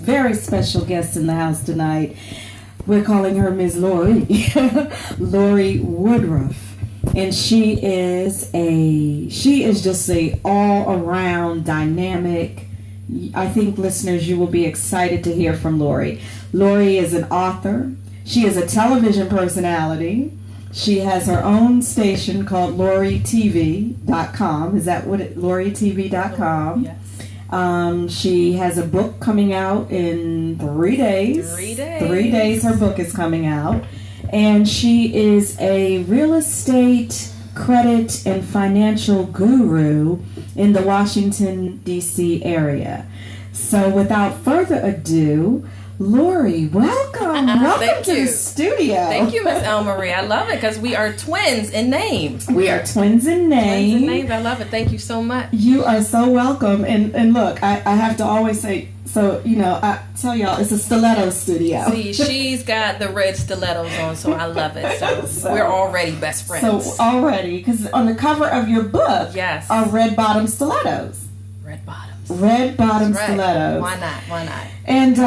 very special guest in the house tonight. We're calling her Ms. Lorie, Lorie Woodruff. And she is just a all-around dynamic. I think, listeners, you will be excited to hear from Lorie. Lorie is an author. She is a television personality. She has her own station called LorieTV.com. Is that what it? LorieTV.com. Yes. She has a book coming out in 3 days. 3 days. 3 days her book is coming out. And she is a real estate, credit, and financial guru in the Washington, D.C. area. So without further ado, Lorie, welcome. Welcome to the studio. Thank you, Miss Marie. I love it because we are twins in name. We are twins in name. Twins in name. I love it. Thank you so much. You are so welcome. And look, I have to always say, so, I tell y'all, it's a stiletto studio. See, she's got the red stilettos on, so I love it. So we're already best friends. So already, because on the cover of your book are red bottom stilettos. Red bottoms. Red bottom stilettos. Why not? Why not? And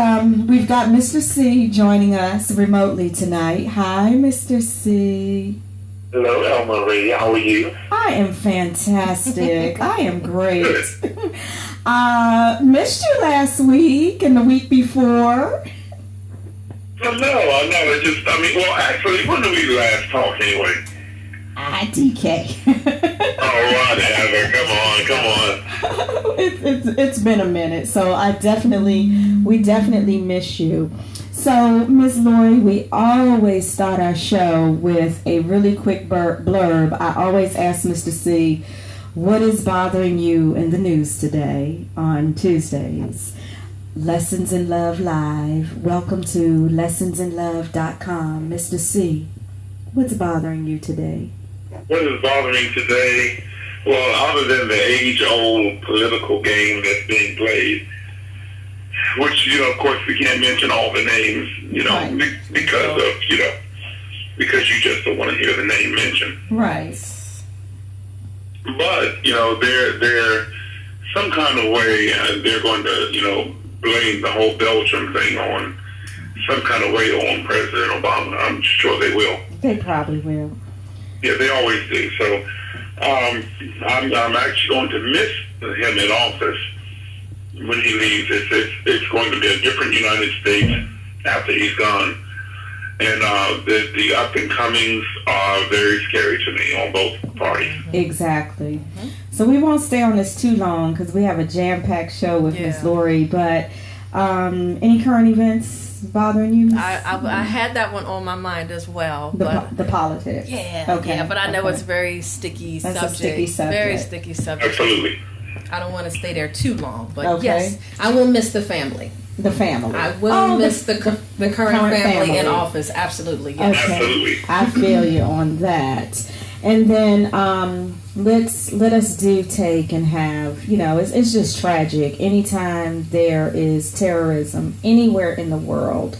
we've got Mr. C joining us remotely tonight. Hi, Mr. C. Hello, Marie. How are you? I am fantastic. I am great. Missed you last week and the week before. No. Actually, when did we last talk anyway? DK. Whatever. Come on. It's been a minute, so we definitely miss you. So, Ms. Lorie, we always start our show with a really quick blurb. I always ask Mr. C, what is bothering you in the news today on Tuesdays? Lessons in Love Live. Welcome to lessonsinlove.com. Mr. C, what's bothering you today? What is bothering me today? Well, other than the age-old political game that's being played, which, of course, we can't mention all the names, right. because you just don't want to hear the name mentioned. Right. But, they're some kind of way, they're going to, blame the whole Belgium thing on some kind of way on President Obama. I'm sure they will. They probably will. Yeah, they always do. So I'm actually going to miss him in office when he leaves. It's going to be a different United States after he's gone. And the up-and-comings are very scary to me on both parties. Exactly. Mm-hmm. So we won't stay on this too long because we have a jam-packed show with Ms. Lorie. But any current events bothering you? I had that one on my mind as well. The politics. Yeah. Okay. Yeah, but I know it's a very sticky subject. A sticky subject. Very sticky subject. Absolutely. I don't want to stay there too long. But yes, I will miss the family. The family. I will miss the current family in office. Absolutely. Yes. Okay. Absolutely. I feel you on that. And then let us take and have, it's just tragic. Anytime there is terrorism anywhere in the world,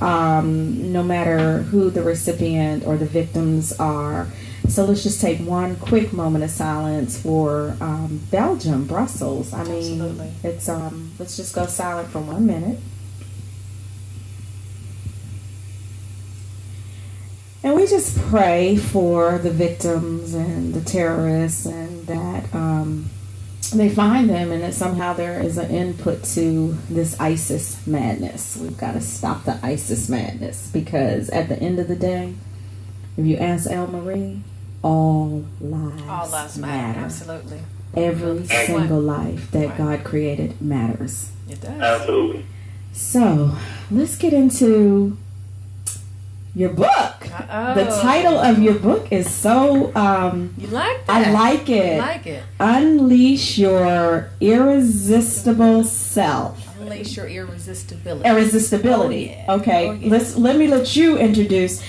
no matter who the recipient or the victims are. So let's just take one quick moment of silence for Belgium, Brussels. I mean, absolutely. It's let's just go silent for 1 minute. And we just pray for the victims and the terrorists, and that they find them, and that somehow there is an input to this ISIS madness. We've got to stop the ISIS madness, because at the end of the day, if you ask Marie, all lives matter. Absolutely. Every single life that God created matters. It does. Absolutely. So let's get into your book. The title of your book is so you like that? I like it. You like it. Unleash your irresistible self. Unleash your irresistibility. Irresistibility. Oh, yeah. Okay. Oh, yeah. Let me let you introduce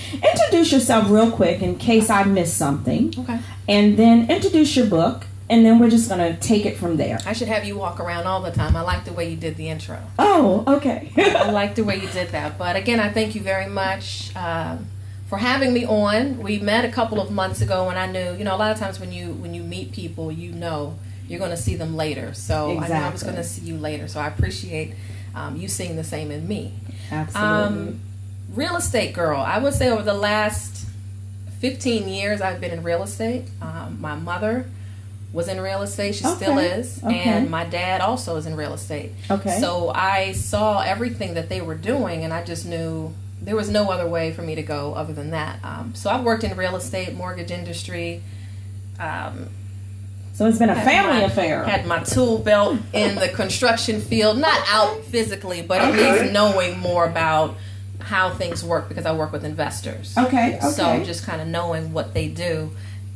yourself real quick in case I missed something. Okay. And then introduce your book, and then we're just gonna take it from there. I should have you walk around all the time. I like the way you did the intro. Oh, okay. I like the way you did that. But again, I thank you very much for having me on. We met a couple of months ago, and I knew, a lot of times when you meet people, you're going to see them later. So exactly. I knew I was going to see you later. So I appreciate you seeing the same in me. Absolutely. Real estate girl. I would say over the last 15 years I've been in real estate. My mother was in real estate. She still is. Okay. And my dad also is in real estate. Okay. So I saw everything that they were doing, and I just knew there was no other way for me to go other than that. So I've worked in real estate, mortgage industry. So it's been a family affair. Had my tool belt in the construction field, not out physically, but at least knowing more about how things work because I work with investors. Okay. So just kind of knowing what they do.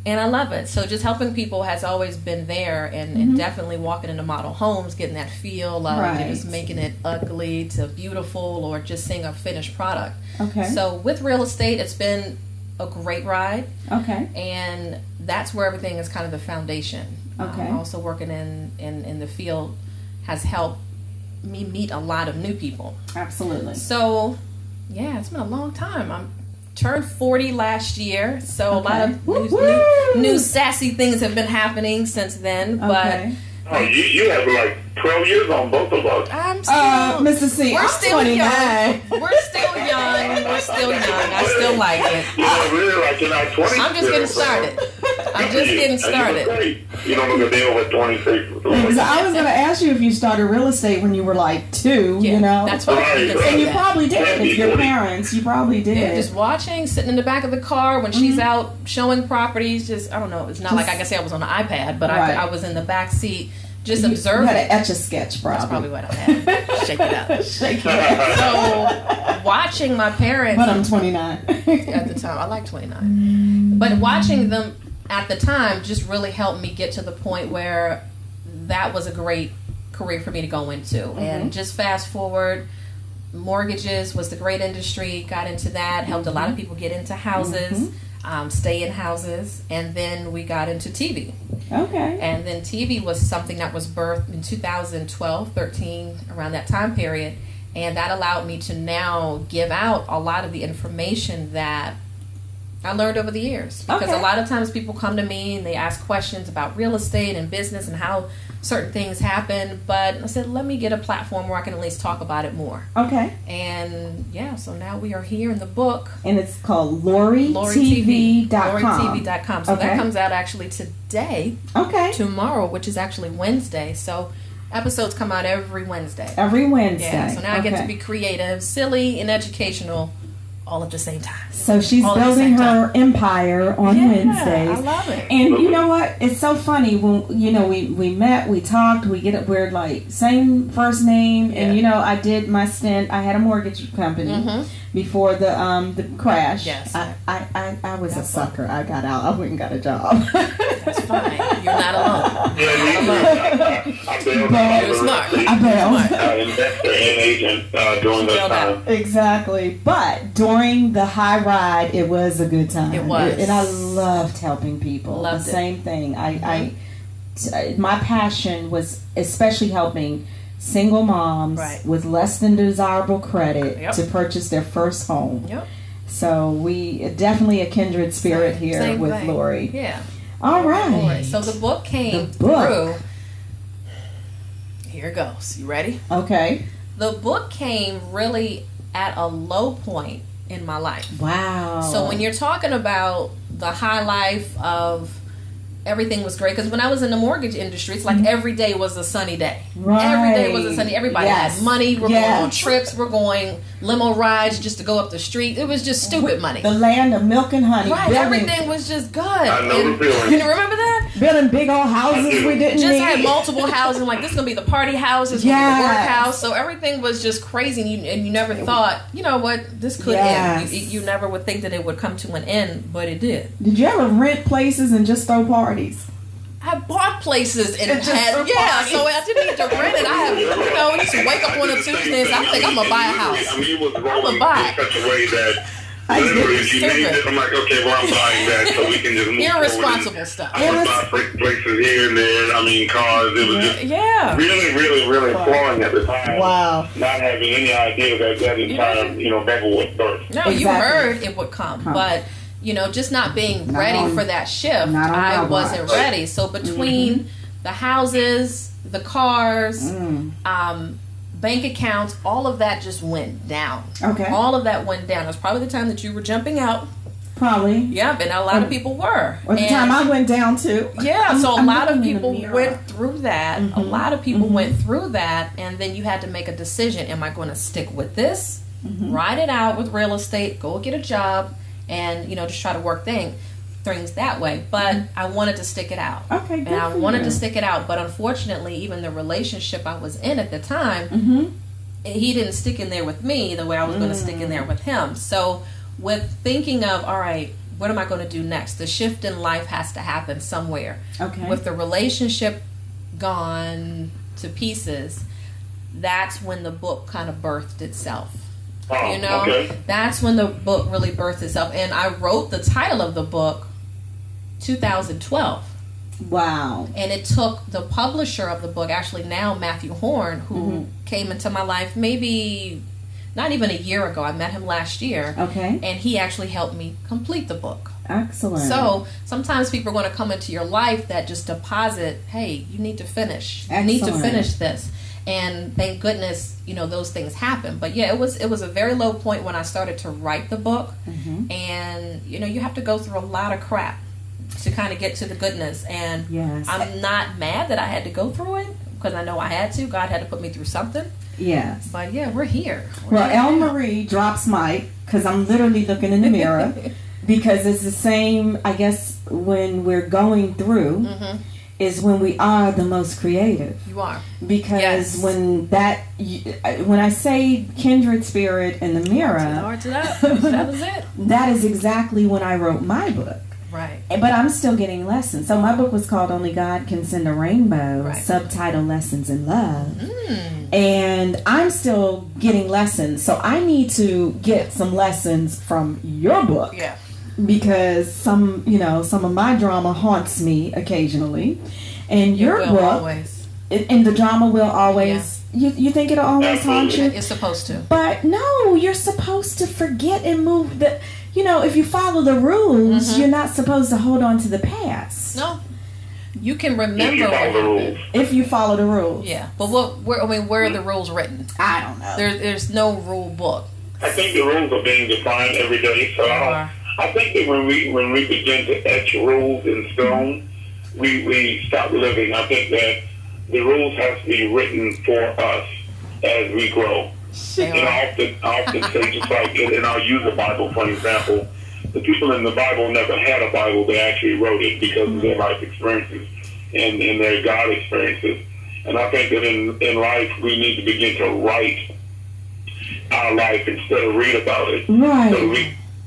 And I love it. So just helping people has always been there, and definitely walking into model homes, getting that feel of just making it ugly to beautiful, or just seeing a finished product. Okay. So with real estate, it's been a great ride. Okay. And that's where everything is kind of the foundation. Okay. Also working in the field has helped me meet a lot of new people. Absolutely. So, yeah, it's been a long time. I'm turned 40 last year, so a lot of new sassy things have been happening since then. But you have like 12 years on both of us. I'm still, Mr. C, we're I'm still 29. young. We're still young. We're still young. I still like it. You really like you're not 20. I'm just getting started. I'm just getting started. You don't look a day over 26. Because I was going to ask you if you started real estate when you were like 2, Yeah, you know? that's what I was And you probably did. If your parents, you probably did. Yeah, just watching, sitting in the back of the car when she's out showing properties. Just, I don't know. It's not like I can say I was on the iPad, but I was in the back seat just observing. You had an Etch-a-Sketch, probably. That's probably what I had. Shake it up. Shake it up. So, watching my parents. But I'm 29. At the time. I like 29. But watching them at the time just really helped me get to the point where that was a great career for me to go into. And just fast forward, mortgages was the great industry, got into that, helped a lot of people get into houses, stay in houses, and then we got into TV. Okay. And then TV was something that was birthed in 2012, 13, around that time period. And that allowed me to now give out a lot of the information that I learned over the years. Because a lot of times people come to me and they ask questions about real estate and business and how certain things happen. But I said, let me get a platform where I can at least talk about it more. Okay. And yeah, so now we are here in the book. And it's called LorieTV.com. LorieTV.com. So that comes out actually today. Okay. Tomorrow, which is actually Wednesday. So episodes come out every Wednesday. Every Wednesday. Yeah, so now I get to be creative, silly, and educational all at the same time. So she's building her empire on Wednesdays. I love it. And you know what? It's so funny when we met, we talked, we're like same first name, and I did my stint. I had a mortgage company before the crash. Yes. I was a sucker. I got out. I went and got a job. That's fine. You're not alone. You're smart. I bailed. Investor and agent during that time. Exactly. But during the high ride, it was a good time. It was. And I loved helping people. Loved the same thing. My passion was especially helping single moms with less than desirable credit to purchase their first home. Yep. So we definitely a kindred spirit here with thing. Lorie. Yeah. All right. So the book came through. Here it goes. You ready? Okay. The book came really at a low point in my life. Wow. So when you're talking about the high life of everything was great, because when I was in the mortgage industry, it's like every day was a sunny day. Right. Every day was a sunny. Everybody had money. We're going on trips. We're going limo rides just to go up the street. It was just stupid money. The land of milk and honey. Right. Everything was just good. I know the feeling. You remember that? Building big old houses we didn't just need. had multiple houses. Like, this is going to be the party house. This is going to be the workhouse. So everything was just crazy. And you never thought, you know what, this could end. You never would think that it would come to an end, but it did. Did you ever rent places and just throw parties? I bought places and had, so I didn't need to rent it. I have, used to wake up on a Tuesday and say, I think I'm going to buy a house. I mean, you was I'm going to buy in such a way that literally, if you need it, I'm like, okay, well, I'm buying that so we can just move irresponsible stuff. I would buy places here and there. I mean, cars. It was just really, really, really flowing at the time. Wow. Not having any idea that entire, bubble would burst. No, you heard it would come, but... just not being ready for that shift. I wasn't ready. So between the houses, the cars, bank accounts, all of that just went down. Okay. All of that went down. It was probably the time that you were jumping out. Probably. Yeah, and a lot of people were. Or the time I went down too. Yeah, so a lot of people mirror. went through that. A lot of people went through that, and then you had to make a decision. Am I going to stick with this, ride it out with real estate, go get a job, and, you know, just try to work things that way? But I wanted to stick it out. Okay, good And I for wanted you. to stick it out, but unfortunately, even the relationship I was in at the time, he didn't stick in there with me the way I was going to stick in there with him. So with thinking of, all right, what am I going to do next? The shift in life has to happen somewhere. Okay. With the relationship gone to pieces, that's when the book kind of birthed itself. Oh, You know, okay. that's when the book really birthed itself. And I wrote the title of the book 2012. Wow. And it took the publisher of the book, actually now Matthew Horn, who came into my life maybe not even a year ago. I met him last year. Okay. And he actually helped me complete the book. Excellent. So sometimes people are going to come into your life that just deposit, hey, you need to finish. You need to Excellent. finish this. And thank goodness, you know, those things happen. But yeah, it was a very low point when I started to write the book. And, you know, you have to go through a lot of crap to kind of get to the goodness. And Yes. I'm not mad that I had to go through it, because I know I had to. God had to put me through something. Yes. But yeah, we're here. We're Well, here El now. Marie drops mic because I'm literally looking in the mirror because it's the same, I guess, when we're going through is when we are the most creative. You are. Because Yes. when I say kindred spirit in the mirror, That was it. that is exactly when I wrote my book. Right. But I'm still getting lessons. So my book was called Only God Can Send a Rainbow, Right. subtitle Lessons in Love. And I'm still getting lessons. So I need to get some lessons from your book. Yeah. Because some of my drama haunts me occasionally. And your It will book, always. and the drama will always, you think it'll always haunt you? It's supposed to. But no, you're supposed to forget and move the. You know, if you follow the rules, you're not supposed to hold on to the past. No. You can If remember you what follow the happened. rules. If you follow the rules. Yeah. But where are the rules written? I don't know. There's no rule book. I think the rules are being defined every day. So I think that when we begin to etch rules in stone, we stop living. I think that the rules have to be written for us as we grow. And I often say, just like, and I'll use the Bible for an example, the people in the Bible never had a Bible, they actually wrote it because of their life experiences and their God experiences. And I think that in life, we need to begin to write our life instead of read about it. Right. So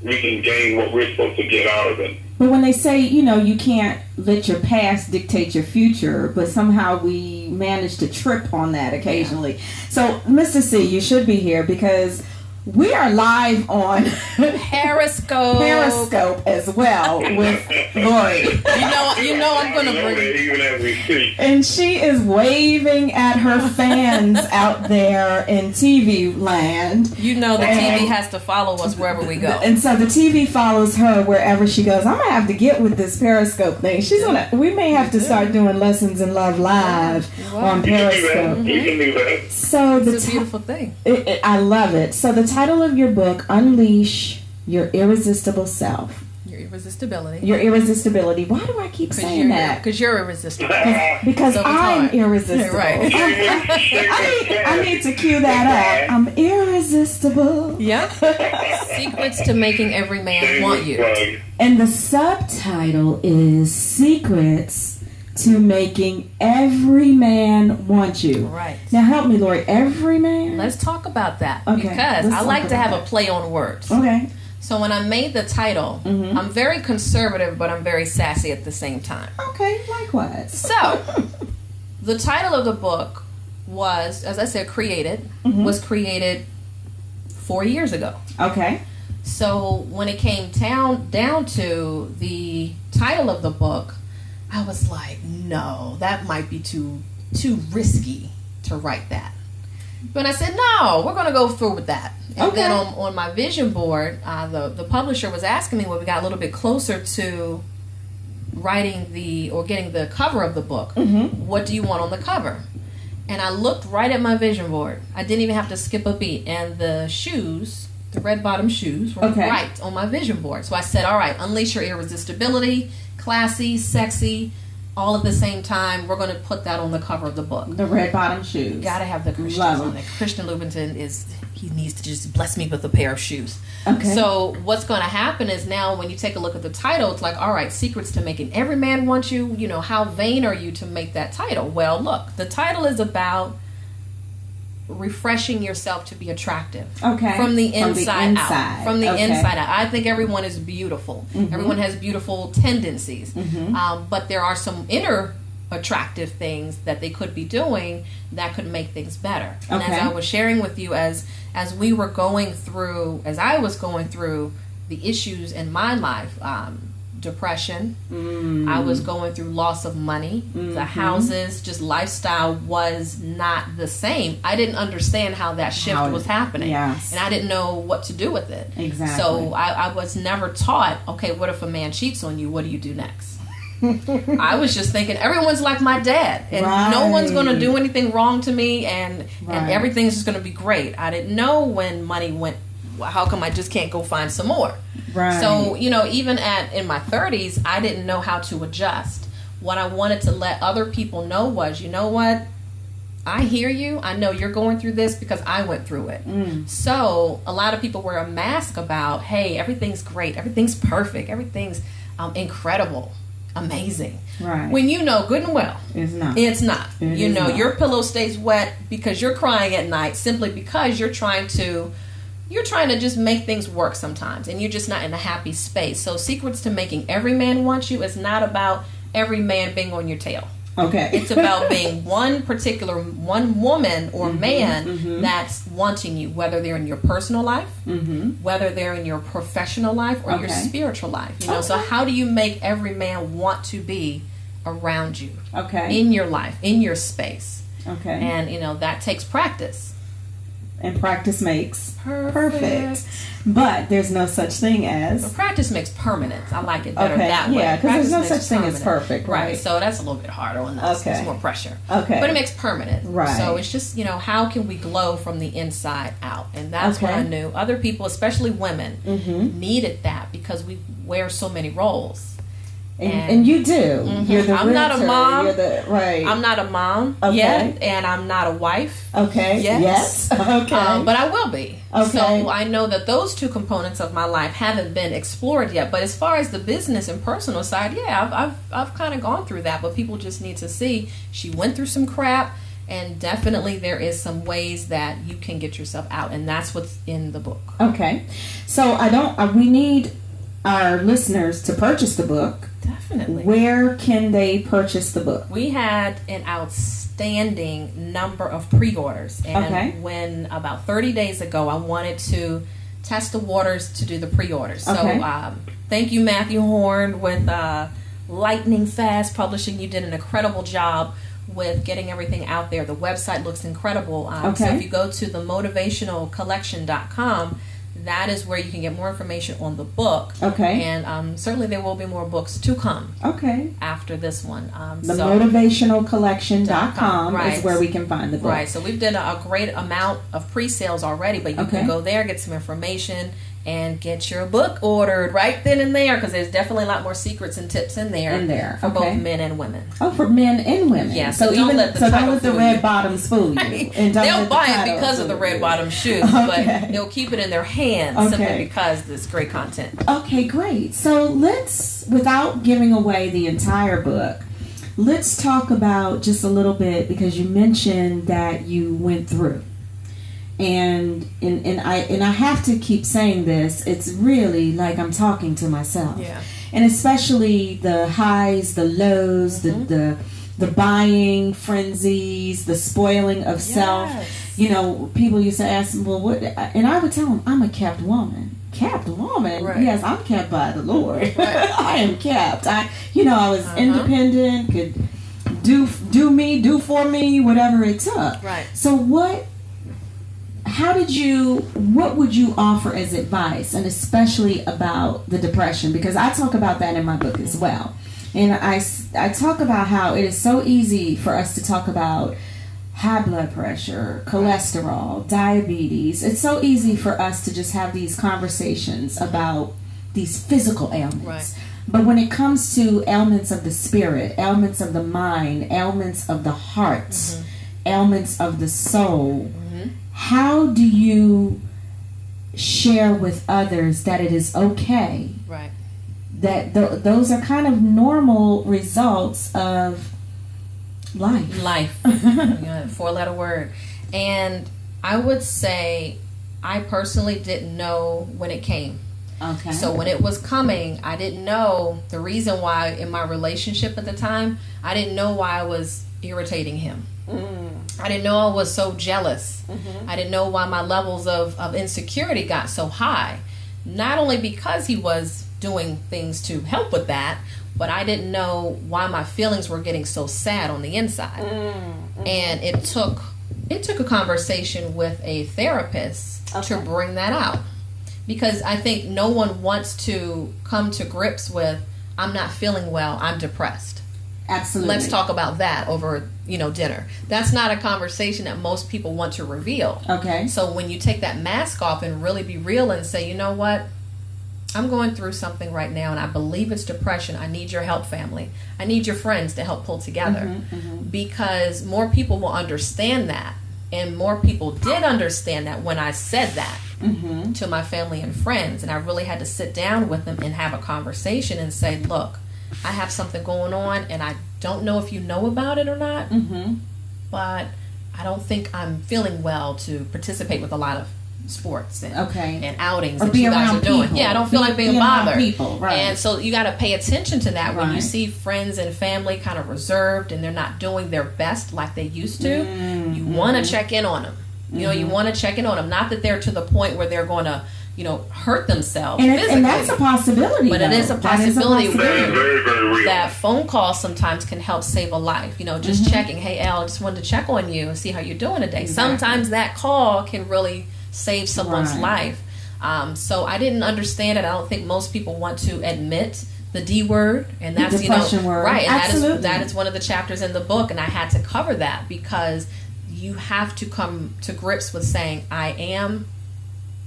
we can gain what we're supposed to get out of it. But when they say, you can't let your past dictate your future, but somehow we manage to trip on that occasionally. So, Mr. C, you should be here because we are live on Periscope. as well with Lorie. You know I'm gonna Know bring that even as we speak. And she is waving at her fans out there in TV land. the TV has to follow us wherever we go. And so the TV follows her wherever she goes. I'm gonna have to get with this Periscope thing. We may have to start doing Lessons in Love live on You can do that. Periscope. You can do that. So It's a beautiful thing. I love it. So the title of your book, Unleash Your Irresistible Self. Your irresistibility. Your irresistibility. Why do I keep saying that? Because you're irresistible. Because So I'm it's hard. irresistible. Right. I need to cue that up. I'm irresistible. Yeah. Secrets to making every man want you. Plug. And the subtitle is Secrets to Making Every Man Want You. Right. Now help me, Lorie. Every man? Let's talk about that. Okay, Because let's I talk like to about have that. a play on words. Okay. So when I made the title, I'm very conservative, but I'm very sassy at the same time. Okay, likewise. So, the title of the book was, as I said, was created 4 years ago. Okay. So when it came down to the title of the book, I was like, no, that might be too risky to write that. But I said, no, we're going to go through with that. And Okay. then on my vision board, the publisher was asking me when we got a little bit closer to writing getting the cover of the book, what do you want on the cover? And I looked right at my vision board. I didn't even have to skip a beat. And the shoes, the red bottom shoes, were right on my vision board. So I said, all right, unleash your irresistibility, classy, sexy, all at the same time. We're going to put that on the cover of the book. The red bottom shoes. Got to have the Christians on it. Christian Louboutin he needs to just bless me with a pair of shoes. Okay. So what's going to happen is now when you take a look at the title, it's like, all right, secrets to making every man want you. You know, how vain are you to make that title? Well, look, the title is about refreshing yourself to be attractive. Okay. From the inside out. From the inside out. I think everyone is beautiful. Mm-hmm. Everyone has beautiful tendencies. Mm-hmm. But there are some inner attractive things that they could be doing that could make things better. And as I was sharing with you, as we were going through, as I was going through the issues in my life, depression, I was going through loss of money, the houses, just lifestyle was not the same. I didn't understand how that shift was happening. Yes. And I didn't know what to do with it. Exactly. So I was never taught, okay, what if a man cheats on you? What do you do next? I was just thinking everyone's like my dad and no one's going to do anything wrong to me and everything's just going to be great. I didn't know when money went, how come I just can't go find some more? Right. So, you know, even in my 30s, I didn't know how to adjust. What I wanted to let other people know was, you know what? I hear you. I know you're going through this because I went through it. So a lot of people wear a mask about, hey, everything's great. Everything's perfect. Everything's incredible. Amazing. Right. When you know good and well it's not. You know your pillow stays wet because you're crying at night simply because you're trying to just make things work sometimes and you're just not in a happy space. So secrets to making every man want you is not about every man being on your tail. Okay. It's about being one woman or man that's wanting you, whether they're in your personal life, whether they're in your professional life or your spiritual life. You know, so how do you make every man want to be around you? Okay. In your life, in your space. Okay. And you know, that takes practice. And practice makes perfect. But there's no such thing as... Well, practice makes permanent. I like it better that way. Yeah, because there's no such thing as perfect, right? So that's a little bit harder on us. There's more pressure. Okay. But it makes permanent. Right. So it's just, you know, how can we glow from the inside out? And that's what I knew. Other people, especially women, needed that because we wear so many roles. And you do. You're the I'm not a mom. You're the, I'm not a mom yet, and I'm not a wife. Okay. Yes. Okay. But I will be. Okay. So I know that those two components of my life haven't been explored yet. But as far as the business and personal side, I've kind of gone through that. But people just need to see she went through some crap, and definitely there is some ways that you can get yourself out, and that's what's in the book. Okay. So we need our listeners to purchase the book. Definitely. Where can they purchase the book? We had an outstanding number of pre-orders. And when about 30 days ago, I wanted to test the waters to do the pre-orders. So thank you, Matthew Horn, with Lightning Fast Publishing. You did an incredible job with getting everything out there. The website looks incredible. So if you go to themotivationalcollection.com, that is where you can get more information on the book. Okay. And certainly there will be more books to come. Okay. After this one. Themotivationalcollection.com is where we can find the book. Right. So we've done a great amount of pre-sales already, but you can go there, get some information, and get your book ordered right then and there, because there's definitely a lot more secrets and tips in there for both men and women. Oh, for men and women. Yeah. So don't let the red bottoms fool you. And they'll buy it because of the red bottom shoes, but they'll keep it in their hands simply because there's great content. Okay, great. So let's, without giving away the entire book, let's talk about just a little bit, because you mentioned that you went through. And I have to keep saying this. It's really like I'm talking to myself. Yeah. And especially the highs, the lows, the buying frenzies, the spoiling of self. You know, people used to ask me, well, what? And I would tell them, I'm a kept woman. Kept woman? Right. Yes, I'm kept by the Lord. Right. I am kept. I was independent, could do for me, whatever it took. Right. So what would you offer as advice, and especially about the depression? Because I talk about that in my book as well. And I talk about how it is so easy for us to talk about high blood pressure, cholesterol, diabetes. It's so easy for us to just have these conversations about these physical ailments. Right. But when it comes to ailments of the spirit, ailments of the mind, ailments of the heart, ailments of the soul, how do you share with others that it is okay? Right. That those are kind of normal results of life. Life. 4-letter word. And I would say I personally didn't know when it came. Okay. So when it was coming, I didn't know the reason why in my relationship at the time. I didn't know why I was irritating him. I didn't know I was so jealous. I didn't know why my levels of insecurity got so high. Not only because he was doing things to help with that, but I didn't know why my feelings were getting so sad on the inside. And it took a conversation with a therapist to bring that out. Because I think no one wants to come to grips with, I'm not feeling well, I'm depressed. Absolutely. Let's talk about that over, dinner. That's not a conversation that most people want to reveal. Okay. So when you take that mask off and really be real and say, you know what? I'm going through something right now and I believe it's depression. I need your help, family. I need your friends to help pull together. Because more people will understand that. And more people did understand that when I said that to my family and friends. And I really had to sit down with them and have a conversation and say, look, I have something going on and I don't know if you know about it or not, but I don't think I'm feeling well to participate with a lot of sports and outings or that you guys are doing. People. Yeah, I don't feel like being bothered. People, right. And so you got to pay attention to that when you see friends and family kind of reserved and they're not doing their best like they used to. You want to check in on them. You want to check in on them. Not that they're to the point where they're going to, hurt themselves physically. And that's a possibility. But it is a possibility. Very, very real. That phone call sometimes can help save a life. Just checking. Hey, Al, I just wanted to check on you and see how you're doing today. Exactly. Sometimes that call can really save someone's life. So I didn't understand it. I don't think most people want to admit the D word, and that's depression word. Right. And Absolutely. that is one of the chapters in the book, and I had to cover that because you have to come to grips with saying I am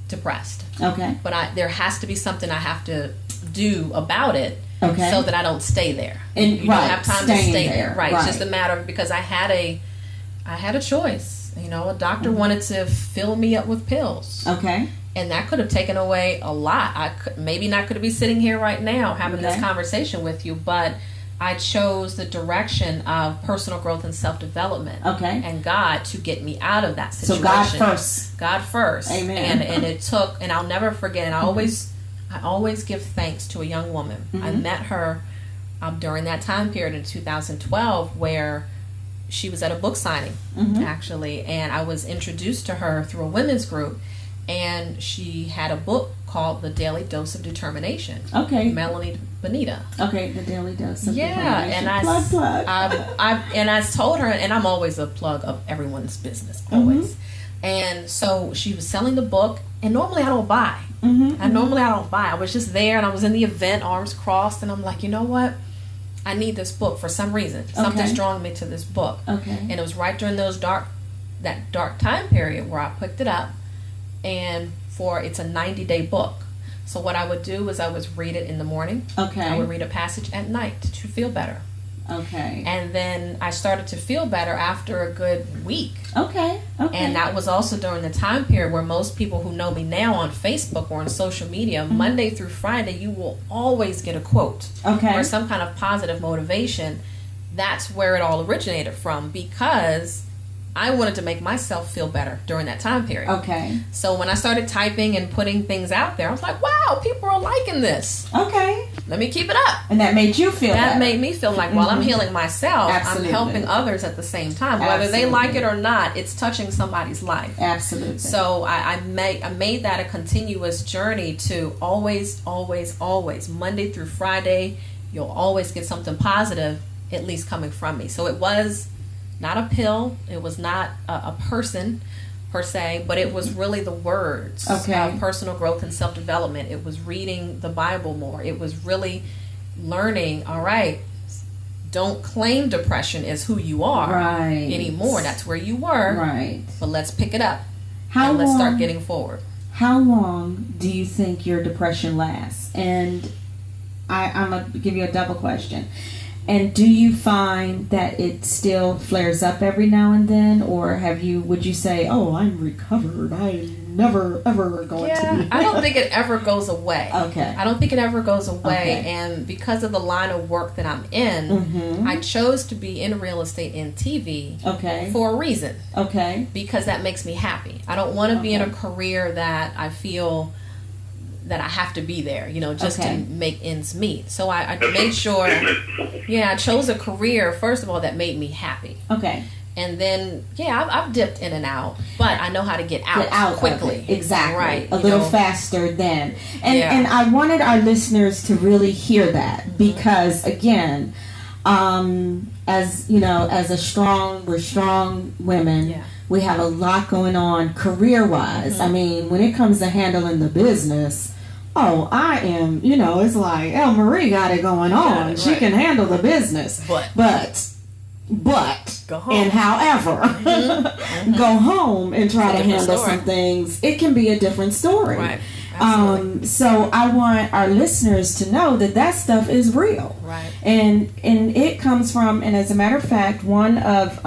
depressed. Okay. But there has to be something I have to do about it. Okay. So that I don't stay there. And you don't have time to stay there. Right. Right. It's just a matter of because I had a choice. A doctor wanted to fill me up with pills. Okay. And that could have taken away a lot. I could maybe not could be sitting here right now having this conversation with you, but I chose the direction of personal growth and self-development. Okay. And God to get me out of that situation. So God first. God first. Amen. And it took, and I'll never forget, and I always give thanks to a young woman. I met her during that time period in 2012 where she was at a book signing, actually, and I was introduced to her through a women's group, and she had a book called The Daily Dose of Determination. Okay. Melanie Bonita. Okay, The Daily Dose of Determination. And I told her, and I'm always a plug of everyone's business, always. And so she was selling the book, and normally I don't buy. I was just there, and I was in the event, arms crossed, and I'm like, you know what? I need this book for some reason. Something's drawing me to this book. Okay. And it was right during that dark time period where I picked it up, and it's a 90-day book. So what I would do is I would read it in the morning. Okay. I would read a passage at night to feel better. Okay. And then I started to feel better after a good week. Okay. And that was also during the time period where most people who know me now on Facebook or on social media, Monday through Friday, you will always get a quote. Okay. Or some kind of positive motivation. That's where it all originated from because I wanted to make myself feel better during that time period. Okay. So when I started typing and putting things out there, I was like, wow, people are liking this. Okay. Let me keep it up. And that made you feel That better. made me feel like while I'm healing myself, Absolutely. I'm helping others at the same time. Whether they like it or not, it's touching somebody's life. Absolutely. So I made that a continuous journey to always, Monday through Friday, you'll always get something positive, at least coming from me. So it was not a pill. It was not a person per se, but it was really the words of personal growth and self-development. It was reading the Bible more. It was really learning, all right, don't claim depression as who you are anymore. That's where you were. Right. But let's pick it up. long, let's start getting forward. How long do you think your depression lasts? And I'm going to give you a double question. And do you find that it still flares up every now and then, or would you say, "Oh, I'm recovered. I'm never ever going to be"? I don't think it ever goes away. Okay. I don't think it ever goes away, Okay. and because of the line of work that I'm in, I chose to be in real estate and TV for a reason. Okay. Because that makes me happy. I don't want to be in a career that I feel that I have to be there, just to make ends meet. So I made sure, I chose a career, first of all, that made me happy. Okay. And then, I've dipped in and out, but I know how to get out quickly. Exactly. Right. A little faster then. And I wanted our listeners to really hear that because, again, as we're strong women. Yeah. We have a lot going on career-wise. I mean, when it comes to handling the business, I am, it's like, Marie got it going on. She can handle the business. But go home. And however, go home and try to handle some things. It can be a different story. Right. So I want our listeners to know that stuff is real. Right. And it comes from, and as a matter of fact, one of...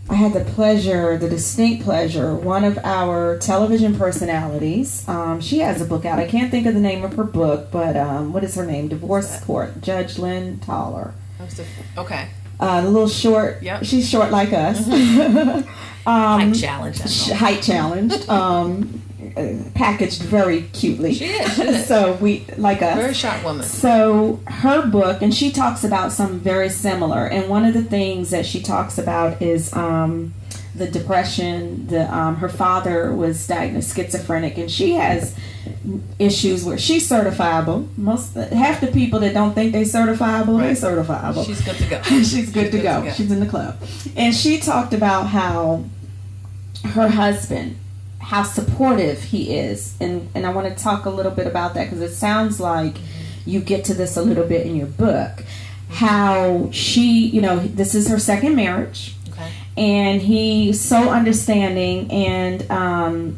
I had the distinct pleasure, one of our television personalities, she has a book out. I can't think of the name of her book, but what is her name? Divorce Court, Judge Lynn Toller. Okay. The little short, she's short like us. Height challenge. Height challenged. Packaged very cutely. She is. So we like us. Very sharp woman. So her book, and she talks about something very similar. And one of the things that she talks about is the depression. Her father was diagnosed schizophrenic, and she has issues where she's certifiable. Half the people that don't think they're certifiable, they're certifiable. She's good to go. She's good to go. She's in the club. And she talked about how her husband, how supportive he is, and I want to talk a little bit about that because it sounds like you get to this a little bit in your book. How she, this is her second marriage, and he's so understanding, and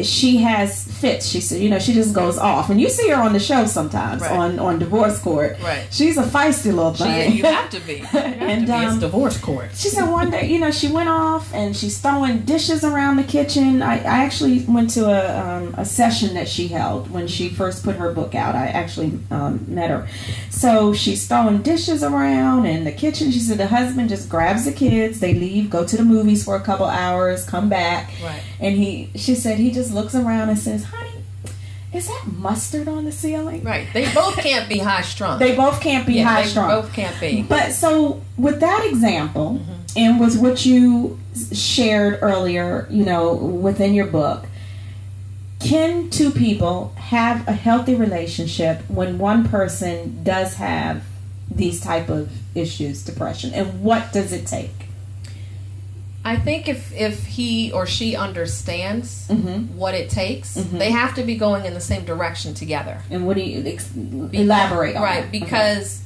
she has fits. She said, she just goes off, and you see her on the show sometimes on Divorce Court. Right, she's a feisty little thing. You have to be. It's Divorce Court. She said one day, she went off and she's throwing dishes around the kitchen. I actually went to a session that she held when she first put her book out. I actually met her. So she's throwing dishes around in the kitchen. She said the husband just grabs the kids, they leave, go to the movies for a couple hours, come back, and she said he just looks around and says, "Honey, is that mustard on the ceiling?" Right. They both can't be high strung. They both can't be high strung. They both can't be. But so with that example, and with what you shared earlier, within your book, can two people have a healthy relationship when one person does have these type of issues, depression, and what does it take? I think if he or she understands what it takes, they have to be going in the same direction together. And what do you elaborate on? Right, because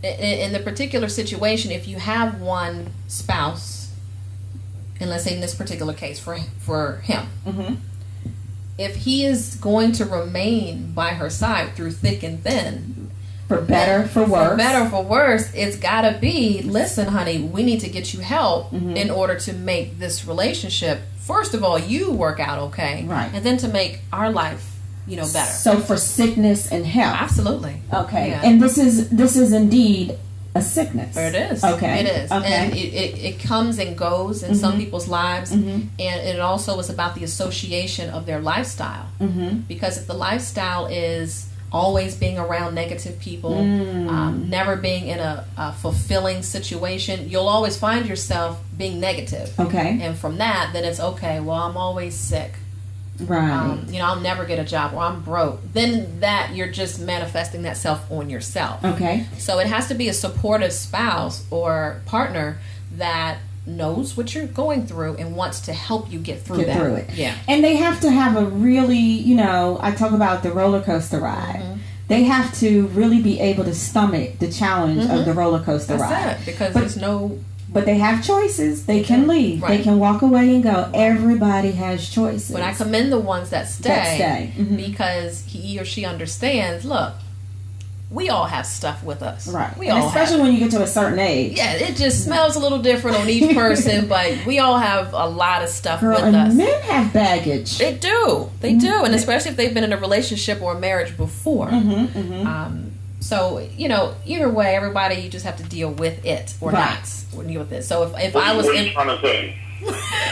in the particular situation, if you have one spouse, and let's say in this particular case for him, if he is going to remain by her side through thick and thin, for better, for worse, it's gotta be, listen, honey, we need to get you help in order to make this relationship, first of all, you work out okay, and then to make our life, better. So for sickness and health. Absolutely. Okay. Yeah. And this is indeed a sickness. It is. Okay. It is. Okay. And it comes and goes in some people's lives, and it also is about the association of their lifestyle. Because if the lifestyle is always being around negative people, never being in a fulfilling situation, you'll always find yourself being negative. Okay. And from that, then it's okay, well, I'm always sick. Right. I'll never get a job, or I'm broke. Then that you're just manifesting that self on yourself. Okay. So it has to be a supportive spouse or partner that knows what you're going through and wants to help you get through it. Yeah. And they have to have a really, I talk about the roller coaster ride. they have to really be able to stomach the challenge of the roller coaster ride. That's it, because there's no... But they have choices. They can leave. Right. They can walk away and go. Everybody has choices. But I commend the ones that stay, Mm-hmm. because he or she understands, look, we all have stuff with us. Right. We and all especially have when you get to a certain age. Yeah, it just smells a little different on each person, but we all have a lot of stuff Girl, with and us. men have baggage. They do. They do. And especially if they've been in a relationship or a marriage before. So, you know, either way, everybody, you just have to deal with it or not. Or deal with it. So if I was what are you trying to say?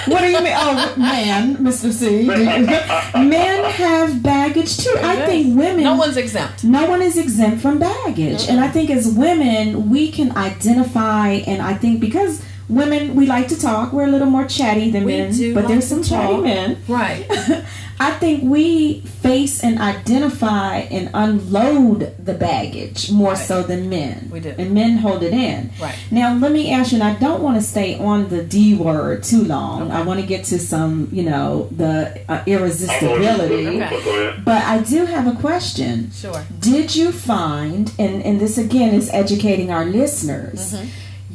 What do you mean? Oh, man, Mr. C. Men have baggage too. I think women... No one's exempt. No one is exempt from baggage. And I think as women, we can identify, and I think because women, we like to talk, we're a little more chatty than men. But there's some chatty men. Right. I think we face and identify and unload the baggage more so than men. We do. And men hold it in. Right. Now, let me ask you, and I don't want to stay on the D word too long. I want to get to some, you know, the irresistibility. Okay. But I do have a question. Sure. Did you find, and this again is educating our listeners,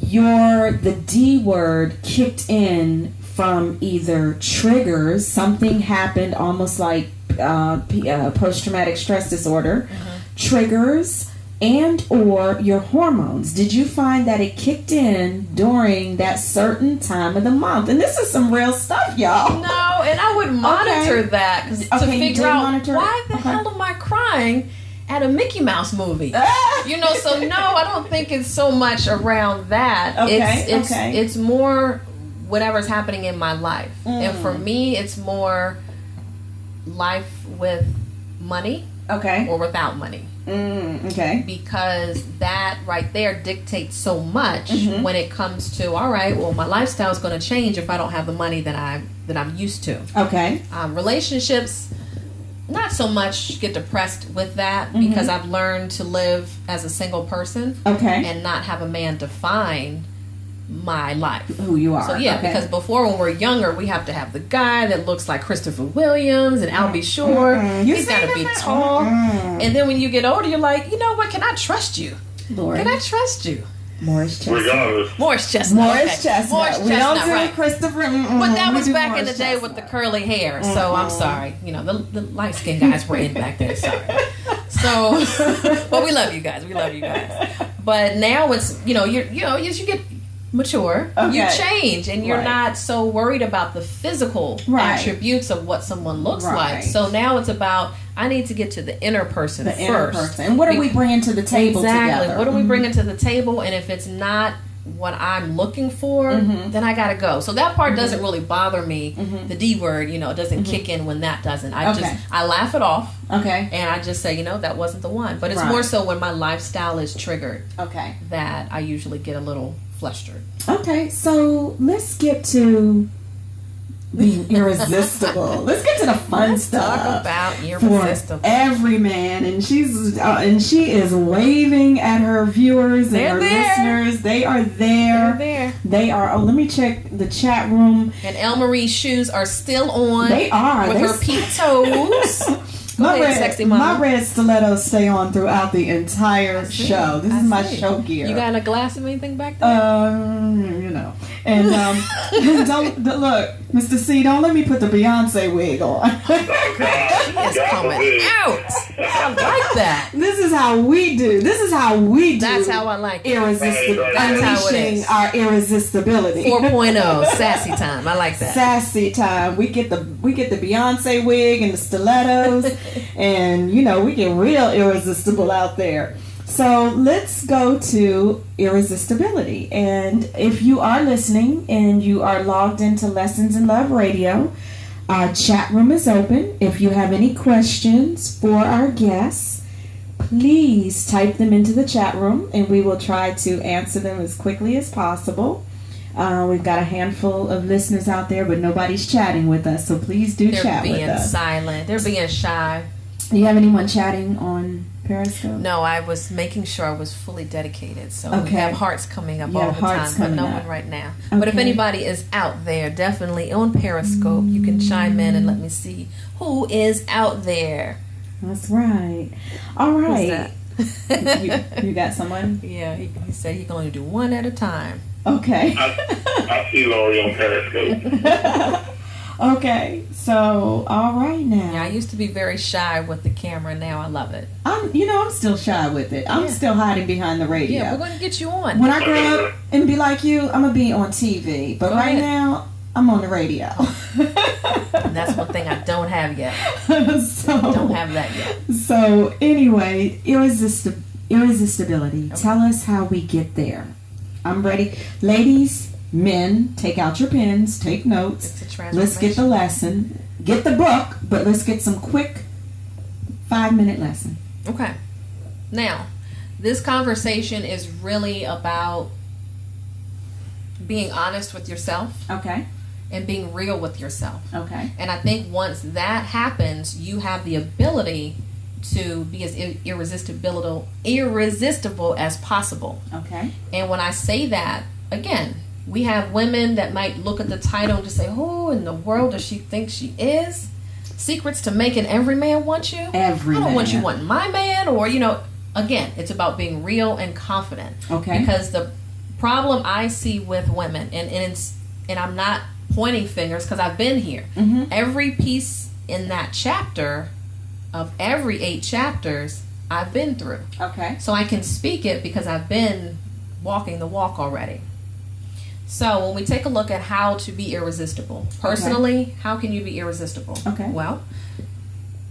the D word kicked in from either triggers, something happened almost like post-traumatic stress disorder, triggers, and or your hormones? Did you find that it kicked in during that certain time of the month? And this is some real stuff, y'all. No, and I would monitor that to figure out why the hell am I crying at a Mickey Mouse movie? You know, so no, I don't think it's so much around that. It's more whatever's happening in my life. And for me, it's more life with money or without money. Because that right there dictates so much when it comes to, all right, well, my lifestyle is going to change if I don't have the money that I'm used to. Relationships, not so much get depressed with that because I've learned to live as a single person and not have a man define my life, who you are. So because before, when we're younger, we have to have the guy that looks like Christopher Williams and Albie Shore. He's got to be tall. And then when you get older, you're like, you know what? Can I trust you? Lord. Can I trust you? Morris Chestnut. Morris Chestnut. Morris Chestnut. We don't do right. Christopher. But that was back in the day with the curly hair. So I'm sorry. You know, the light skinned guys were in back then. Sorry. So, but we love you guys. We love you guys. But now it's, you know, as you get mature, you change, and you're not so worried about the physical attributes of what someone looks like. So now it's about, I need to get to the inner person first. And what are we bringing to the table together? What are we bringing to the table? And if it's not what I'm looking for, then I gotta go. So that part doesn't really bother me. The D word, you know, it doesn't kick in when that doesn't. I laugh it off. And I just say, you know, that wasn't the one. But it's more so when my lifestyle is triggered. That I usually get a little flustered. So let's get to the irresistible. Let's get to the fun stuff. Talk about irresistible for every man, and she is waving at her viewers and her listeners. They are there. They're there. They are. Oh, let me check the chat room. And Elle Marie's shoes are still on. They are with her peep toes. My red stilettos stay on throughout the entire show. This is my show gear. You got a glass of anything back there? You know. And don't look, Mr. C. Don't let me put the Beyonce wig on. She is coming out. I like that. This is how we do. That's how I like it. Irresistible. That's how it is. Our irresistibility. 4.0 sassy time. I like that. Sassy time. We get the Beyonce wig and the stilettos, and you know we get real irresistible out there. So let's go to irresistibility. And if you are listening and you are logged into Lessons in Love Radio, our chat room is open. If you have any questions for our guests, please type them into the chat room and we will try to answer them as quickly as possible. We've got a handful of listeners out there, but nobody's chatting with us, so please do chat with us. They're being silent. They're being shy. Do you have anyone chatting on Periscope? No, I was making sure I was fully dedicated. So we have hearts coming up all the time, but no one right now. Okay. But if anybody is out there, definitely on Periscope, you can chime in and let me see who is out there. That's right. All right. you got someone? Yeah, he said he can only do one at a time. Okay. I see Lorie on Periscope. Okay, so all right now. Yeah, I used to be very shy with the camera. Now I love it. I'm still shy with it. I'm still hiding behind the radio. Yeah, we're going to get you on. When I grow up and be like you, I'm gonna be on TV. But right now, I'm on the radio. And that's one thing I don't have yet. So Don't have that yet. So anyway, irresistibility. Tell us how we get there. I'm ready, ladies. Men, take out your pens, take notes. Let's get the lesson. Get the book, but let's get some quick 5-minute lesson. Okay. Now, this conversation is really about being honest with yourself. Okay. And being real with yourself. Okay. And I think once that happens, you have the ability to be as irresistible as possible. Okay. And when I say that, again, we have women that might look at the title and just say, who in the world does she think she is? Secrets to making every man want you? Every man. I don't want you wanting my man. Or, again, it's about being real and confident. Okay. Because the problem I see with women, and I'm not pointing fingers because I've been here. Mm-hmm. Every piece in that chapter, of every 8 chapters, I've been through. Okay. So I can speak it because I've been walking the walk already. So when we take a look at how to be irresistible, personally, how can you be irresistible? Okay. Well,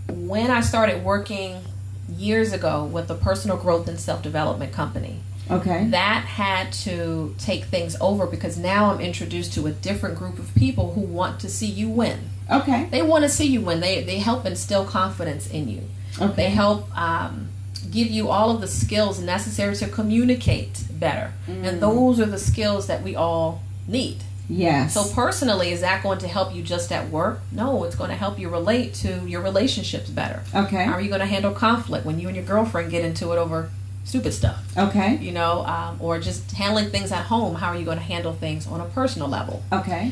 when I started working years ago with a personal growth and self-development company, okay, that had to take things over because now I'm introduced to a different group of people who want to see you win. Okay. They want to see you win. They help instill confidence in you. Okay. They help give you all of the skills necessary to communicate better. And those are the skills that we all need. Yes. So personally, is that going to help you just at work? No, it's going to help you relate to your relationships better. Okay. How are you going to handle conflict when you and your girlfriend get into it over stupid stuff? Okay. Or just handling things at home. How are you going to handle things on a personal level? Okay.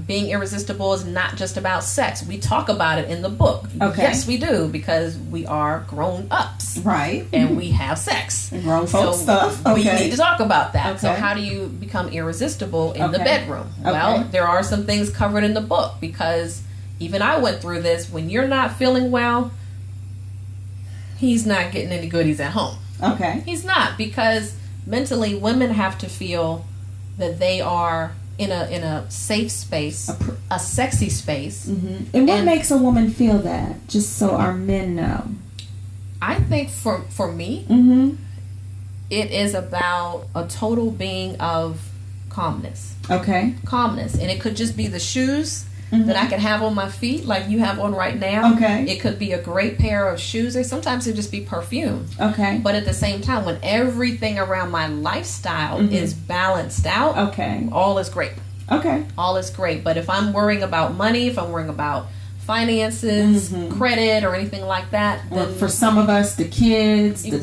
Being irresistible is not just about sex. We talk about it in the book. Okay. Yes, we do, because we are grown ups. Right. And we have sex. Grown folk stuff. Okay. We need to talk about that. Okay. So how do you become irresistible in the Okay. bedroom? Well, there are some things covered in the book, because even I went through this. When you're not feeling well, he's not getting any goodies at home. Okay. He's not, because mentally women have to feel that they are in a safe space, a sexy space. Mm-hmm. And what makes a woman feel that? Just so our men know. I think for me, Mm-hmm. it is about a total being of calmness. Okay. Calmness. And it could just be the shoes that I can have on my feet, like you have on right now. Okay. It could be a great pair of shoes, or sometimes it just be perfume. Okay. But at the same time, when everything around my lifestyle is balanced out, Okay. all is great. Okay. All is great. But if I'm worrying about money, if I'm worrying about finances, credit, or anything like that, Or then for some of us, the kids, the